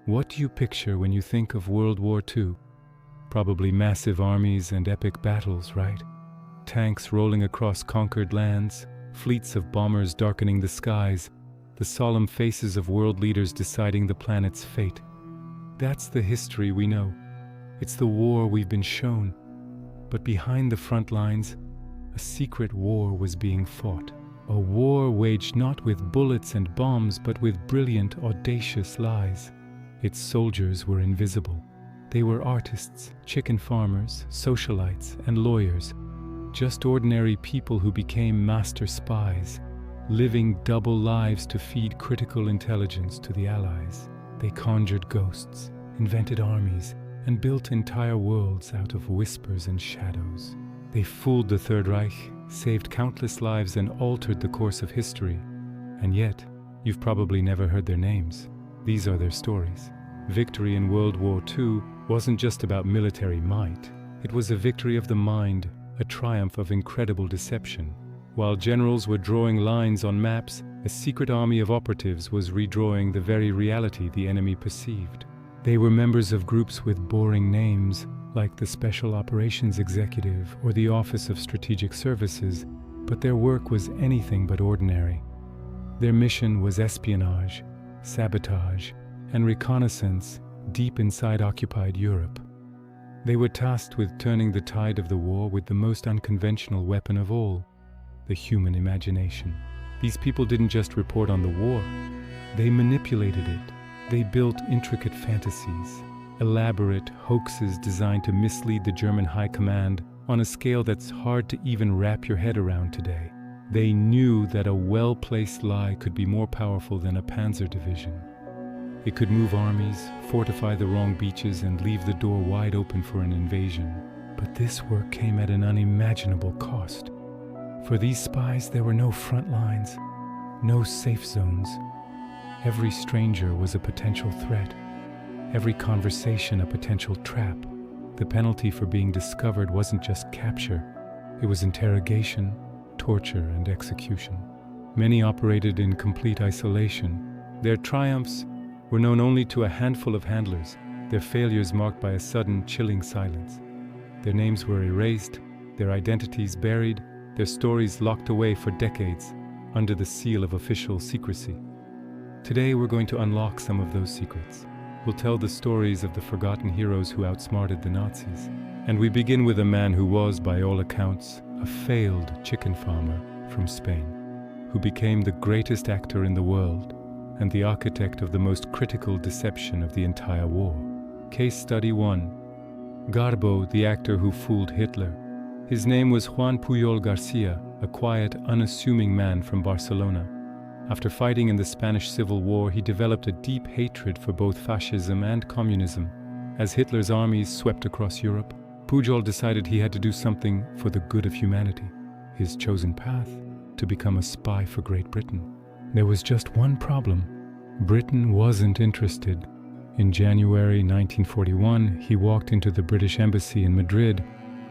What do you picture when you think of World War II? Probably massive armies and epic battles, right? Tanks rolling across conquered lands, fleets of bombers darkening the skies, the solemn faces of world leaders deciding the planet's fate. That's the history we know. It's the war we've been shown. But behind the front lines, a secret war was being fought. A war waged not with bullets and bombs, but with brilliant, audacious lies. Its soldiers were invisible. They were artists, chicken farmers, socialites, and lawyers. Just ordinary people who became master spies, living double lives to feed critical intelligence to the Allies. They conjured ghosts, invented armies, and built entire worlds out of whispers and shadows. They fooled the Third Reich, saved countless lives, and altered the course of history. And yet, you've probably never heard their names. These are their stories. Victory in World War II wasn't just about military might. It was a victory of the mind, a triumph of incredible deception. While generals were drawing lines on maps, a secret army of operatives was redrawing the very reality the enemy perceived. They were members of groups with boring names, like the Special Operations Executive or the Office of Strategic Services, but their work was anything but ordinary. Their mission was espionage, sabotage, and reconnaissance deep inside occupied Europe. They were tasked with turning the tide of the war with the most unconventional weapon of all, the human imagination. These people didn't just report on the war, they manipulated it. They built intricate fantasies, elaborate hoaxes designed to mislead the German high command on a scale that's hard to even wrap your head around today. They knew that a well-placed lie could be more powerful than a panzer division. It could move armies, fortify the wrong beaches, and leave the door wide open for an invasion. But this work came at an unimaginable cost. For these spies, there were no front lines, no safe zones. Every stranger was a potential threat. Every conversation a potential trap. The penalty for being discovered wasn't just capture. It was interrogation, torture, and execution. Many operated in complete isolation. Their triumphs were known only to a handful of handlers, their failures marked by a sudden, chilling silence. Their names were erased, their identities buried, their stories locked away for decades under the seal of official secrecy. Today we're going to unlock some of those secrets. We'll tell the stories of the forgotten heroes who outsmarted the Nazis. And we begin with a man who was, by all accounts, a failed chicken farmer from Spain, who became the greatest actor in the world and the architect of the most critical deception of the entire war. Case Study 1. Garbo, the actor who fooled Hitler. His name was Juan Pujol Garcia, a quiet, unassuming man from Barcelona. After fighting in the Spanish Civil War, he developed a deep hatred for both fascism and communism. As Hitler's armies swept across Europe, Pujol decided he had to do something for the good of humanity. His chosen path, to become a spy for Great Britain. There was just one problem. Britain wasn't interested. In January 1941, he walked into the British Embassy in Madrid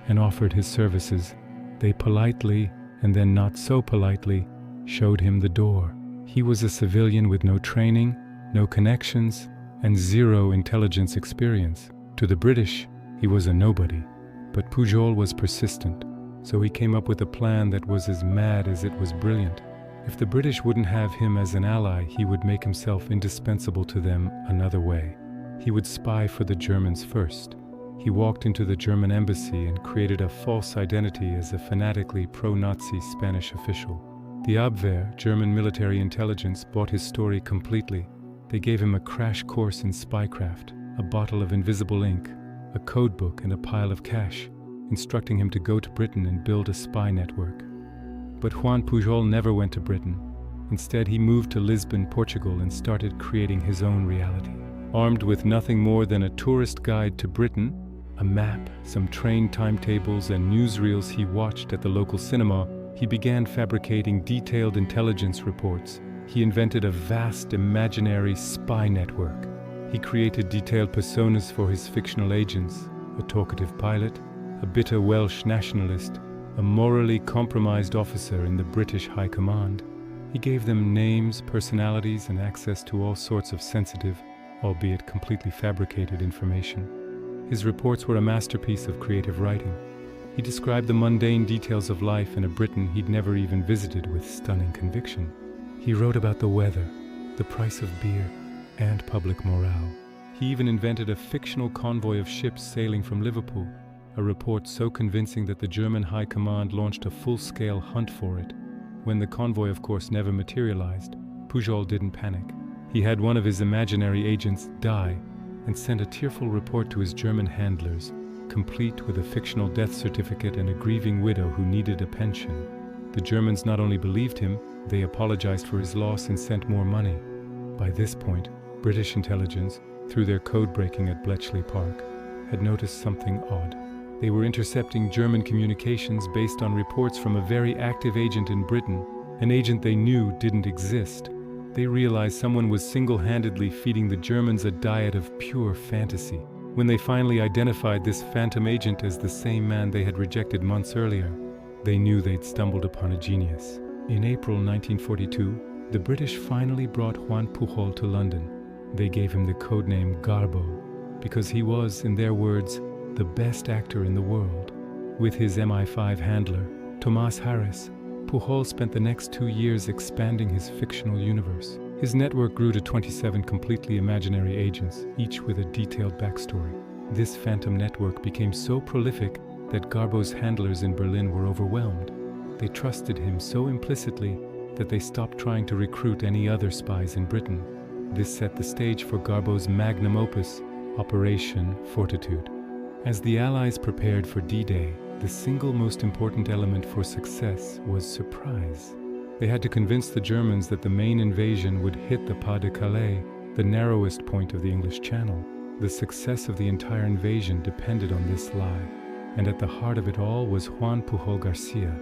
and offered his services. They politely, and then not so politely, showed him the door. He was a civilian with no training, no connections, and zero intelligence experience. To the British, he was a nobody. But Pujol was persistent, so he came up with a plan that was as mad as it was brilliant. If the British wouldn't have him as an ally, he would make himself indispensable to them another way. He would spy for the Germans first. He walked into the German embassy and created a false identity as a fanatically pro-Nazi Spanish official. The Abwehr, German military intelligence, bought his story completely. They gave him a crash course in spycraft, a bottle of invisible ink, a codebook, and a pile of cash, instructing him to go to Britain and build a spy network. But Juan Pujol never went to Britain. Instead, he moved to Lisbon, Portugal, and started creating his own reality. Armed with nothing more than a tourist guide to Britain, a map, some train timetables, and newsreels he watched at the local cinema, he began fabricating detailed intelligence reports. He invented a vast imaginary spy network. He created detailed personas for his fictional agents, a talkative pilot, a bitter Welsh nationalist, a morally compromised officer in the British High Command. He gave them names, personalities, and access to all sorts of sensitive, albeit completely fabricated information. His reports were a masterpiece of creative writing. He described the mundane details of life in a Britain he'd never even visited with stunning conviction. He wrote about the weather, the price of beer, and public morale. He even invented a fictional convoy of ships sailing from Liverpool, a report so convincing that the German High Command launched a full-scale hunt for it. When the convoy, of course, never materialized, Pujol didn't panic. He had one of his imaginary agents die and sent a tearful report to his German handlers, complete with a fictional death certificate and a grieving widow who needed a pension. The Germans not only believed him, they apologized for his loss and sent more money. By this point, British intelligence, through their code-breaking at Bletchley Park, had noticed something odd. They were intercepting German communications based on reports from a very active agent in Britain, an agent they knew didn't exist. They realized someone was single-handedly feeding the Germans a diet of pure fantasy. When they finally identified this phantom agent as the same man they had rejected months earlier, they knew they'd stumbled upon a genius. In April 1942, the British finally brought Juan Pujol to London. They gave him the codename Garbo, because he was, in their words, the best actor in the world. With his MI5 handler, Thomas Harris, Pujol spent the next 2 years expanding his fictional universe. His network grew to 27 completely imaginary agents, each with a detailed backstory. This phantom network became so prolific that Garbo's handlers in Berlin were overwhelmed. They trusted him so implicitly that they stopped trying to recruit any other spies in Britain. This set the stage for Garbo's magnum opus, Operation Fortitude. As the Allies prepared for D-Day, the single most important element for success was surprise. They had to convince the Germans that the main invasion would hit the Pas de Calais, the narrowest point of the English Channel. The success of the entire invasion depended on this lie, and at the heart of it all was Juan Pujol Garcia.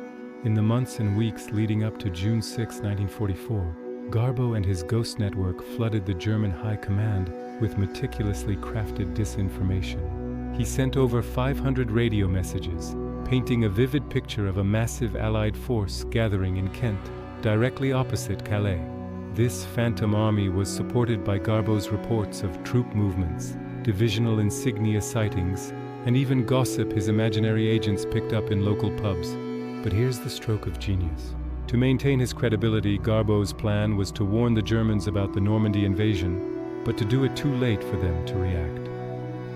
In the months and weeks leading up to June 6, 1944, Garbo and his ghost network flooded the German High Command with meticulously crafted disinformation. He sent over 500 radio messages, painting a vivid picture of a massive Allied force gathering in Kent, directly opposite Calais. This phantom army was supported by Garbo's reports of troop movements, divisional insignia sightings, and even gossip his imaginary agents picked up in local pubs. But here's the stroke of genius. To maintain his credibility, Garbo's plan was to warn the Germans about the Normandy invasion, but to do it too late for them to react.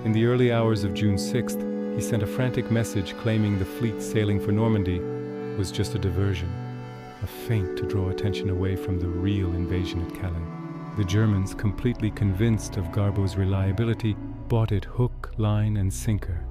In the early hours of June 6th, he sent a frantic message claiming the fleet sailing for Normandy was just a diversion, a feint to draw attention away from the real invasion at Calais. The Germans, completely convinced of Garbo's reliability, bought it hook, line, and sinker.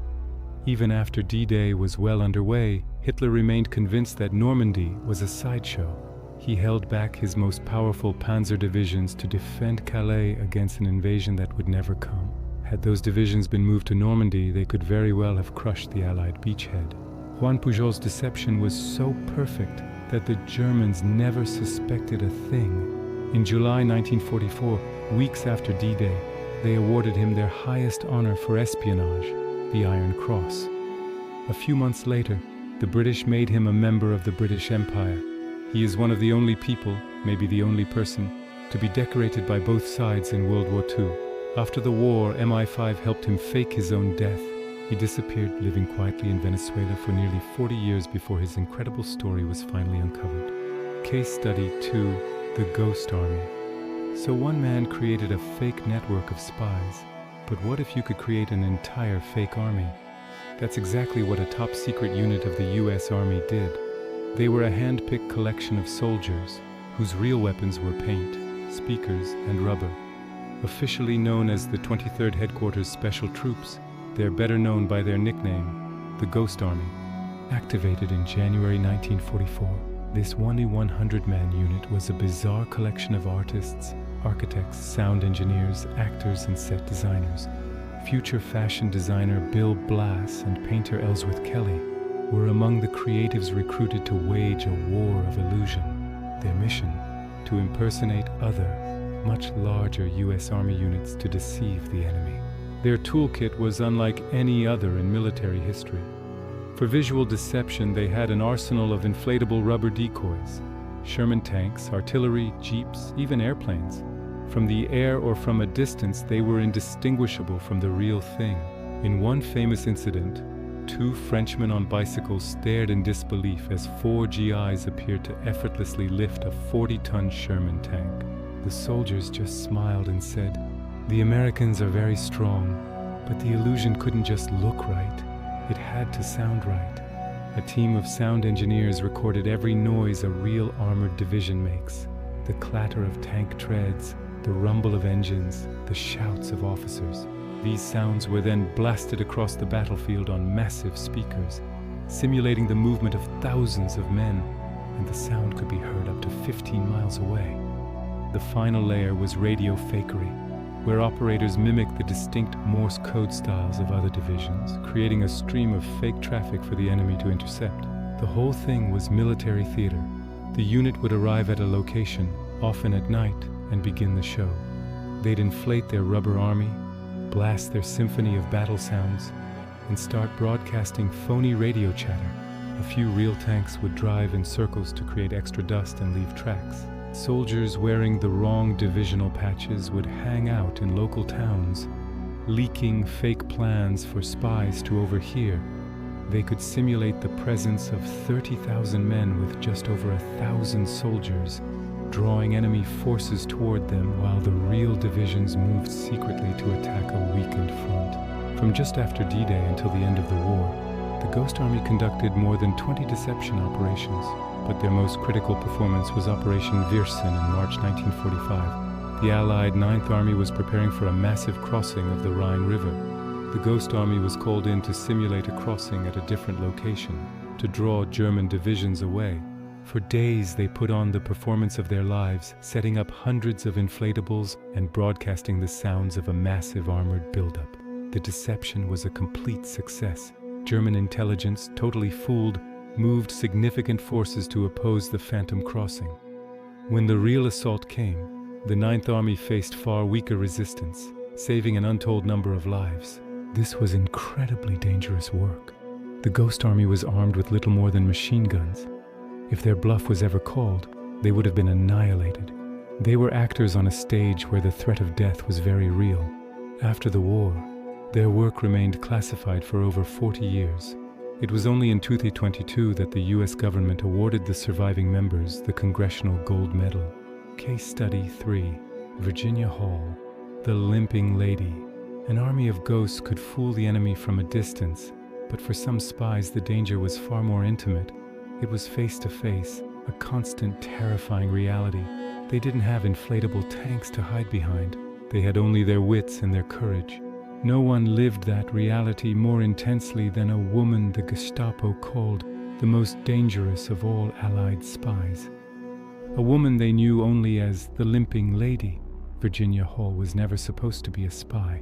Even after D-Day was well underway, Hitler remained convinced that Normandy was a sideshow. He held back his most powerful panzer divisions to defend Calais against an invasion that would never come. Had those divisions been moved to Normandy, they could very well have crushed the Allied beachhead. Juan Pujol's deception was so perfect that the Germans never suspected a thing. In July 1944, weeks after D-Day, they awarded him their highest honor for espionage, the Iron Cross. A few months later, the British made him a member of the British Empire. He is one of the only people, maybe the only person, to be decorated by both sides in World War II. After the war, MI5 helped him fake his own death. He disappeared, living quietly in Venezuela for nearly 40 years before his incredible story was finally uncovered. Case Study 2: The Ghost Army. So one man created a fake network of spies, but what if you could create an entire fake army? That's exactly what a top-secret unit of the US Army did. They were a hand-picked collection of soldiers whose real weapons were paint, speakers, and rubber. Officially known as the 23rd Headquarters Special Troops, they're better known by their nickname, the Ghost Army. Activated in January 1944, this 100-man unit was a bizarre collection of artists, architects, sound engineers, actors, and set designers. Future fashion designer Bill Blass and painter Ellsworth Kelly were among the creatives recruited to wage a war of illusion. Their mission: to impersonate other, much larger US Army units to deceive the enemy. Their toolkit was unlike any other in military history. For visual deception, they had an arsenal of inflatable rubber decoys, Sherman tanks, artillery, jeeps, even airplanes. From the air or from a distance, they were indistinguishable from the real thing. In one famous incident, two Frenchmen on bicycles stared in disbelief as four GIs appeared to effortlessly lift a 40-ton Sherman tank. The soldiers just smiled and said, "The Americans are very strong, but the illusion couldn't just look right. It had to sound right." A team of sound engineers recorded every noise a real armored division makes. The clatter of tank treads, the rumble of engines, the shouts of officers. These sounds were then blasted across the battlefield on massive speakers, simulating the movement of thousands of men, and the sound could be heard up to 15 miles away. The final layer was radio fakery, where operators mimicked the distinct Morse code styles of other divisions, creating a stream of fake traffic for the enemy to intercept. The whole thing was military theater. The unit would arrive at a location, often at night, and begin the show. They'd inflate their rubber army, blast their symphony of battle sounds, and start broadcasting phony radio chatter. A few real tanks would drive in circles to create extra dust and leave tracks. Soldiers wearing the wrong divisional patches would hang out in local towns, leaking fake plans for spies to overhear. They could simulate the presence of 30,000 men with just over 1,000 soldiers, drawing enemy forces toward them while the real divisions moved secretly to attack a weakened front. From just after D-Day until the end of the war, the Ghost Army conducted more than 20 deception operations, but their most critical performance was Operation Viersen in March 1945. The Allied Ninth Army was preparing for a massive crossing of the Rhine River. The Ghost Army was called in to simulate a crossing at a different location, to draw German divisions away. For days they put on the performance of their lives, setting up hundreds of inflatables and broadcasting the sounds of a massive armored buildup. The deception was a complete success. German intelligence, totally fooled, moved significant forces to oppose the Phantom Crossing. When the real assault came, the Ninth Army faced far weaker resistance, saving an untold number of lives. This was incredibly dangerous work. The Ghost Army was armed with little more than machine guns. If their bluff was ever called, they would have been annihilated. They were actors on a stage where the threat of death was very real. After the war, their work remained classified for over 40 years. It was only in 2022 that the US government awarded the surviving members the Congressional Gold Medal. Case Study 3, Virginia Hall, the Limping Lady. An army of ghosts could fool the enemy from a distance, but for some spies the danger was far more intimate. It was face to face, a constant, terrifying reality. They didn't have inflatable tanks to hide behind. They had only their wits and their courage. No one lived that reality more intensely than a woman the Gestapo called the most dangerous of all Allied spies. A woman they knew only as the Limping Lady. Virginia Hall was never supposed to be a spy.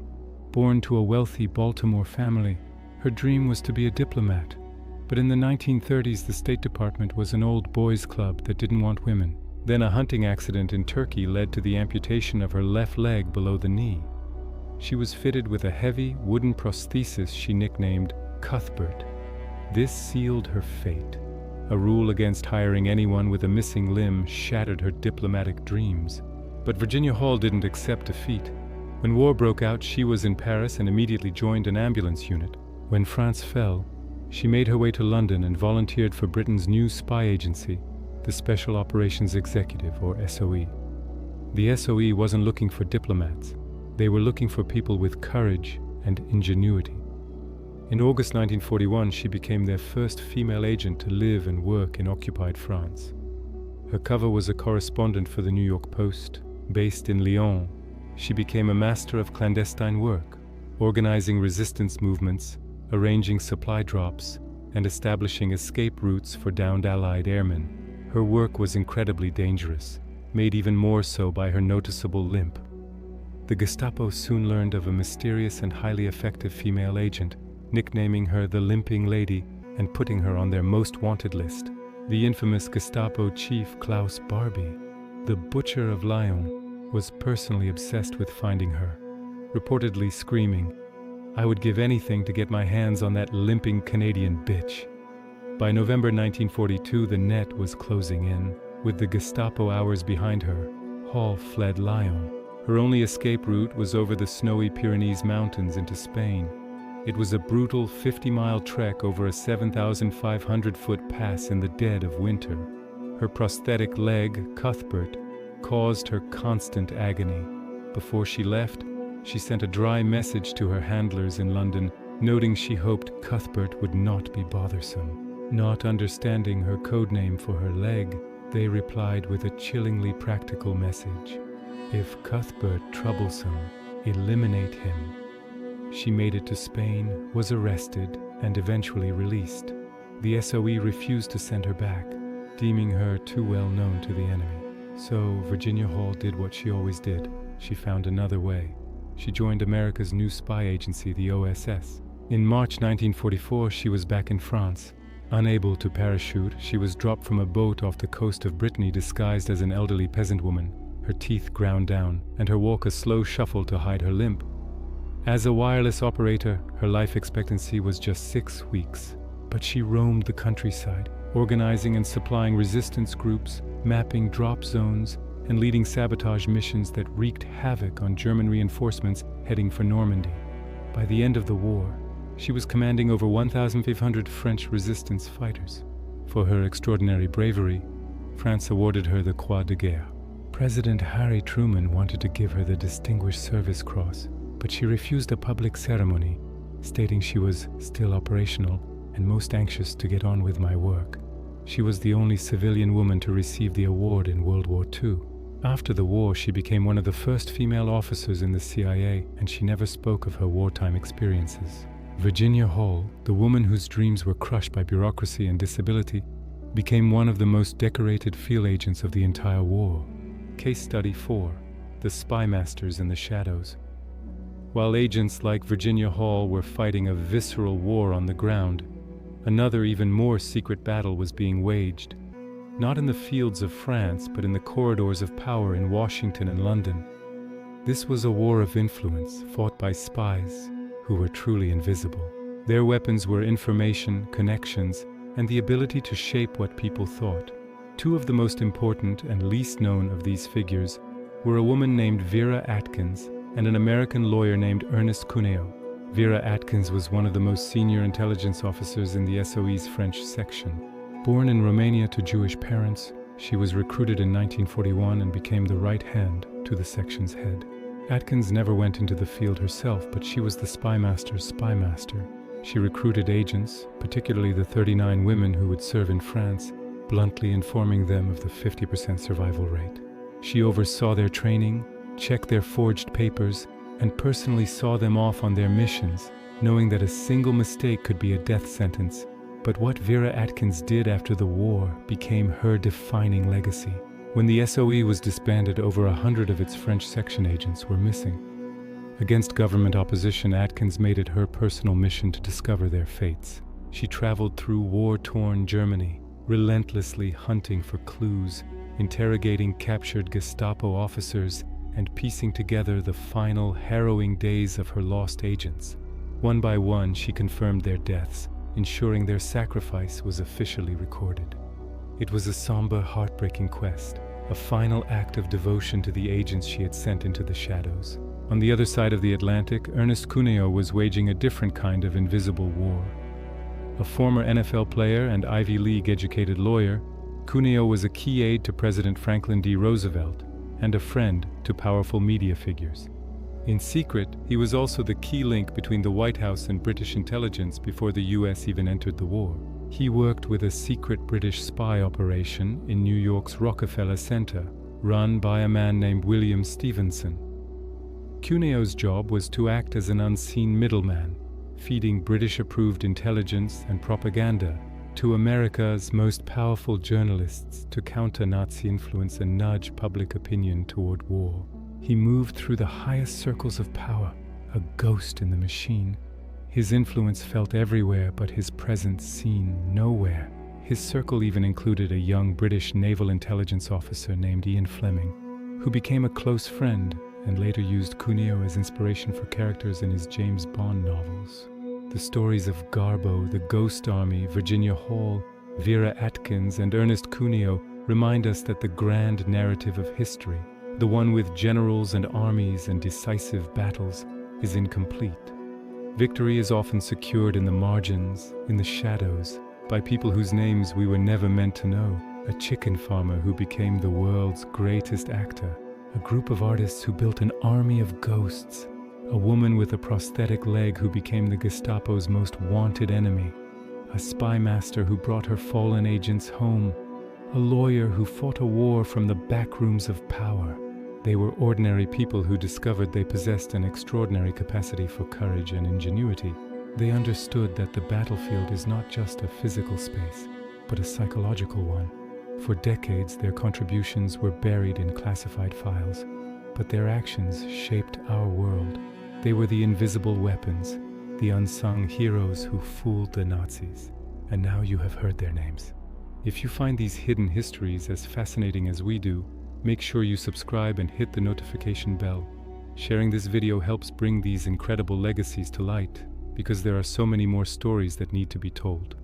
Born to a wealthy Baltimore family, her dream was to be a diplomat. But in the 1930s, the State Department was an old boys' club that didn't want women. Then a hunting accident in Turkey led to the amputation of her left leg below the knee. She was fitted with a heavy wooden prosthesis she nicknamed Cuthbert. This sealed her fate. A rule against hiring anyone with a missing limb shattered her diplomatic dreams. But Virginia Hall didn't accept defeat. When war broke out, she was in Paris and immediately joined an ambulance unit. When France fell, she made her way to London and volunteered for Britain's new spy agency, the Special Operations Executive, or SOE. The SOE wasn't looking for diplomats. They were looking for people with courage and ingenuity. In August 1941, she became their first female agent to live and work in occupied France. Her cover was a correspondent for the New York Post. Based in Lyon, she became a master of clandestine work, organizing resistance movements, arranging supply drops, and establishing escape routes for downed Allied airmen. Her work was incredibly dangerous, made even more so by her noticeable limp. The Gestapo soon learned of a mysterious and highly effective female agent, nicknaming her the Limping Lady and putting her on their most wanted list. The infamous Gestapo chief Klaus Barbie, the Butcher of Lyon, was personally obsessed with finding her, reportedly screaming, "I would give anything to get my hands on that limping Canadian bitch." By November 1942, the net was closing in. With the Gestapo hours behind her, Hall fled Lyon. Her only escape route was over the snowy Pyrenees mountains into Spain. It was a brutal 50-mile trek over a 7,500-foot pass in the dead of winter. Her prosthetic leg, Cuthbert, caused her constant agony. Before she left, she sent a dry message to her handlers in London, noting she hoped Cuthbert would not be bothersome. Not understanding her codename for her leg, they replied with a chillingly practical message. If Cuthbert troublesome, eliminate him. She made it to Spain, was arrested, and eventually released. The SOE refused to send her back, deeming her too well known to the enemy. So Virginia Hall did what she always did. She found another way. She joined America's new spy agency, the OSS. In March 1944, she was back in France. Unable to parachute, she was dropped from a boat off the coast of Brittany disguised as an elderly peasant woman, her teeth ground down, and her walk a slow shuffle to hide her limp. As a wireless operator, her life expectancy was just 6 weeks. But she roamed the countryside, organizing and supplying resistance groups, mapping drop zones, and leading sabotage missions that wreaked havoc on German reinforcements heading for Normandy. By the end of the war, she was commanding over 1,500 French resistance fighters. For her extraordinary bravery, France awarded her the Croix de Guerre. President Harry Truman wanted to give her the Distinguished Service Cross, but she refused a public ceremony, stating she was still operational and most anxious to get on with my work. She was the only civilian woman to receive the award in World War II. After the war, she became one of the first female officers in the CIA, and she never spoke of her wartime experiences. Virginia Hall, the woman whose dreams were crushed by bureaucracy and disability, became one of the most decorated field agents of the entire war. Case Study 4: The Spy Masters in the Shadows. While agents like Virginia Hall were fighting a visceral war on the ground, another even more secret battle was being waged, not in the fields of France, but in the corridors of power in Washington and London. This was a war of influence fought by spies who were truly invisible. Their weapons were information, connections, and the ability to shape what people thought. Two of the most important and least known of these figures were a woman named Vera Atkins and an American lawyer named Ernest Cuneo. Vera Atkins was one of the most senior intelligence officers in the SOE's French section. Born in Romania to Jewish parents, she was recruited in 1941 and became the right hand to the section's head. Atkins never went into the field herself, but she was the spy master's spy master. She recruited agents, particularly the 39 women who would serve in France, bluntly informing them of the 50% survival rate. She oversaw their training, checked their forged papers, and personally saw them off on their missions, knowing that a single mistake could be a death sentence. But what Vera Atkins did after the war became her defining legacy. When the SOE was disbanded, over 100 of its French section agents were missing. Against government opposition, Atkins made it her personal mission to discover their fates. She traveled through war-torn Germany, relentlessly hunting for clues, interrogating captured Gestapo officers, and piecing together the final harrowing days of her lost agents. One by one, she confirmed their deaths, ensuring their sacrifice was officially recorded. It was a somber, heartbreaking quest, a final act of devotion to the agents she had sent into the shadows. On the other side of the Atlantic, Ernest Cuneo was waging a different kind of invisible war. A former NFL player and Ivy League-educated lawyer, Cuneo was a key aide to President Franklin D. Roosevelt and a friend to powerful media figures. In secret, he was also the key link between the White House and British intelligence before the US even entered the war. He worked with a secret British spy operation in New York's Rockefeller Center, run by a man named William Stevenson. Cuneo's job was to act as an unseen middleman, feeding British-approved intelligence and propaganda to America's most powerful journalists to counter Nazi influence and nudge public opinion toward war. He moved through the highest circles of power, a ghost in the machine. His influence felt everywhere, but his presence seen nowhere. His circle even included a young British naval intelligence officer named Ian Fleming, who became a close friend and later used Cuneo as inspiration for characters in his James Bond novels. The stories of Garbo, the Ghost Army, Virginia Hall, Vera Atkins, and Ernest Cuneo remind us that the grand narrative of history, The one with generals and armies and decisive battles is incomplete. Victory is often secured in the margins, in the shadows, by people whose names we were never meant to know. A chicken farmer who became the world's greatest actor. A group of artists who built an army of ghosts. A woman with a prosthetic leg who became the Gestapo's most wanted enemy. A spy master who brought her fallen agents home. A lawyer who fought a war from the back rooms of power. They were ordinary people who discovered they possessed an extraordinary capacity for courage and ingenuity. They understood that the battlefield is not just a physical space, but a psychological one. For decades, their contributions were buried in classified files, but their actions shaped our world. They were the invisible weapons, the unsung heroes who fooled the Nazis. And now you have heard their names. If you find these hidden histories as fascinating as we do, make sure you subscribe and hit the notification bell. Sharing this video helps bring these incredible legacies to light, because there are so many more stories that need to be told.